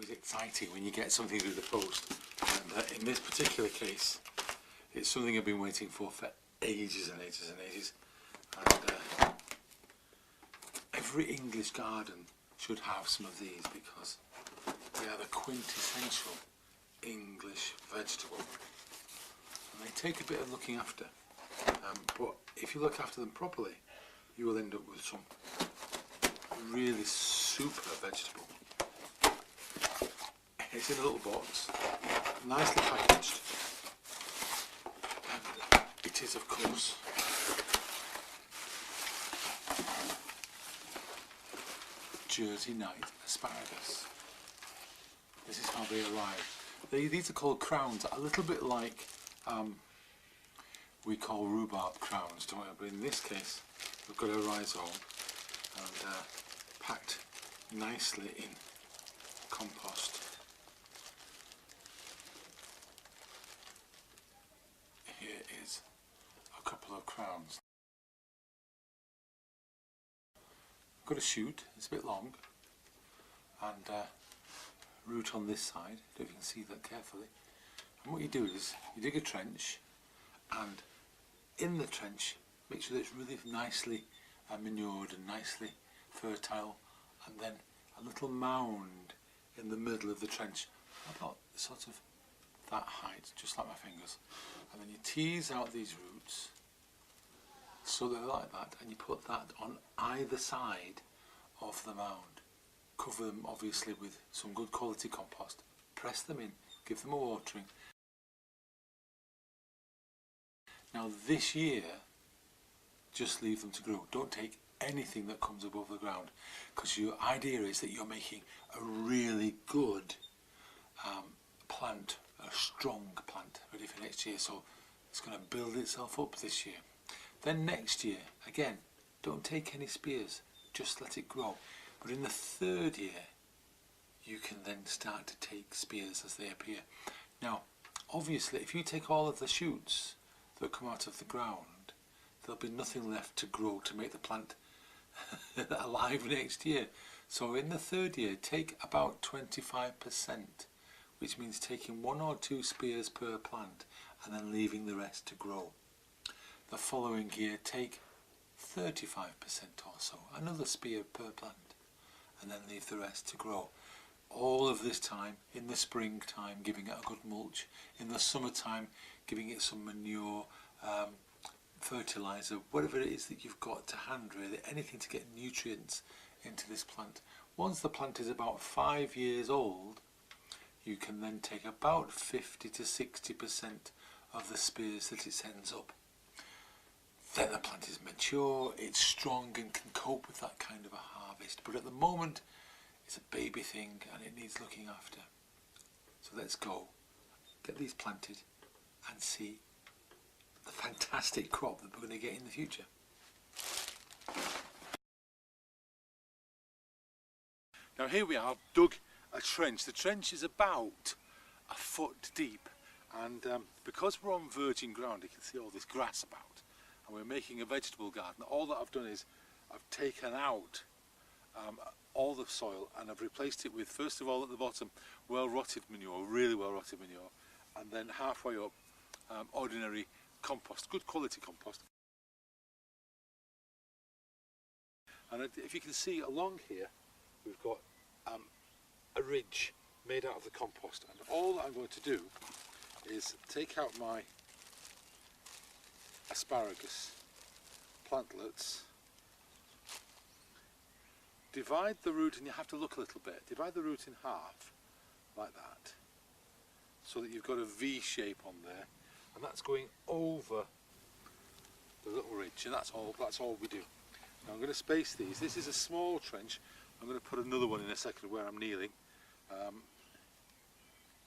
always exciting when you get something through the post. And in this particular case, it's something I've been waiting for ages and ages and ages. And every English garden should have some of these because they are the quintessential English vegetable. And they take a bit of looking after. But if you look after them properly, you will end up with some really super vegetable. It's in a little box, nicely packaged, and it is of course Jersey night asparagus. This is how they arrive. These are called crowns, a little bit like we call rhubarb crowns, don't we? But in this case, we've got a rhizome and packed nicely in compost. Here is a couple of crowns. I've got a shoot, it's a bit long, and root on this side. I don't know if you can see that carefully. And what you do is you dig a trench, and in the trench make sure that it's really nicely manured and nicely fertile, and then a little mound in the middle of the trench, about sort of that height, just like my fingers, and then you tease out these roots so they're like that, and you put that on either side of the mound. Cover them obviously with some good quality compost, press them in, give them a watering. Now this year, just leave them to grow. Don't take anything that comes above the ground, because your idea is that you're making a really good plant, a strong plant, ready for next year. So it's going to build itself up this year. Then next year, again, don't take any spears, just let it grow. But in the third year, you can then start to take spears as they appear. Now, obviously, if you take all of the shoots that come out of the ground, there'll be nothing left to grow to make the plant alive next year. So in the third year, take about 25%, which means taking 1 or 2 spears per plant and then leaving the rest to grow. The following year, take 35% or so, another spear per plant, and then leave the rest to grow. All of this time, in the springtime, giving it a good mulch, in the summertime, giving it some manure, fertiliser, whatever it is that you've got to hand, really, anything to get nutrients into this plant. Once the plant is about 5 years old, you can then take about 50 to 60% of the spears that it sends up. Then the plant is mature, it's strong and can cope with that kind of a harvest. But at the moment, it's a baby thing and it needs looking after. So let's go, get these planted and see the fantastic crop that we're going to get in the future. Now here we are, I've dug a trench. The trench is about a foot deep, and because we're on virgin ground, you can see all this grass about, and we're making a vegetable garden. All that I've done is I've taken out all the soil and I've replaced it with, first of all at the bottom, well-rotted manure, really well-rotted manure, and then halfway up ordinary compost, good quality compost. And if you can see along here, we've got a ridge made out of the compost, and all that I'm going to do is take out my asparagus plantlets, divide the root, and you have to look a little bit, divide the root in half like that, so that you've got a V shape on there, and that's going over the little ridge, and that's all we do. Now I'm going to space these. This is a small trench. I'm going to put another one in a second where I'm kneeling.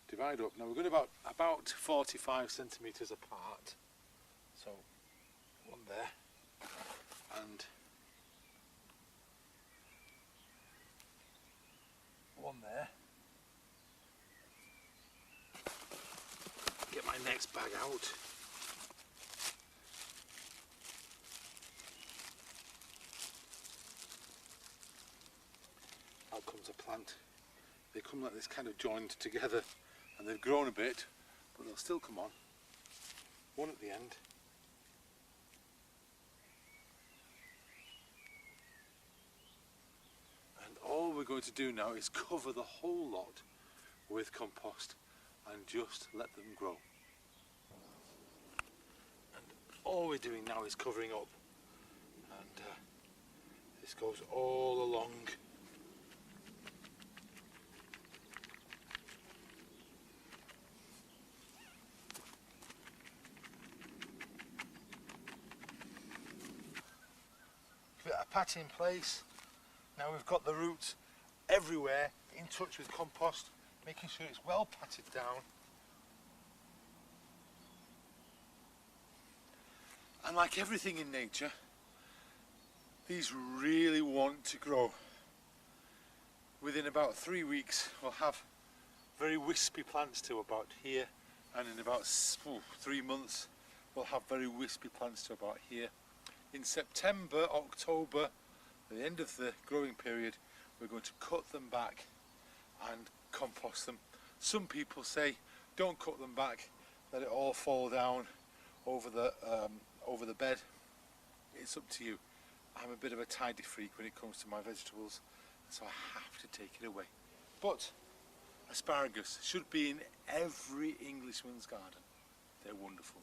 Divide up. Now we're going about 45 centimetres apart. So one there, and one there. Get my next bag out. Out comes a plant they come like this, kind of joined together, and they've grown a bit, but they'll still come on. One at the end. And all we're going to do now is cover the whole lot with compost and just let them grow. And all we're doing now is covering up, and this goes all along. Give it a pat in place. Now we've got the roots everywhere, in touch with compost, making sure it's well patted down. And like everything in nature, these really want to grow. Within about 3 weeks we'll have very wispy plants to about here, and in about 3 months we'll have very wispy plants to about here. In September, October, at the end of the growing period, we're going to cut them back and compost them. Some people say don't cut them back, let it all fall down over the bed. It's up to you. I'm a bit of a tidy freak when it comes to my vegetables, so I have to take it away. But asparagus should be in every Englishman's garden. They're wonderful.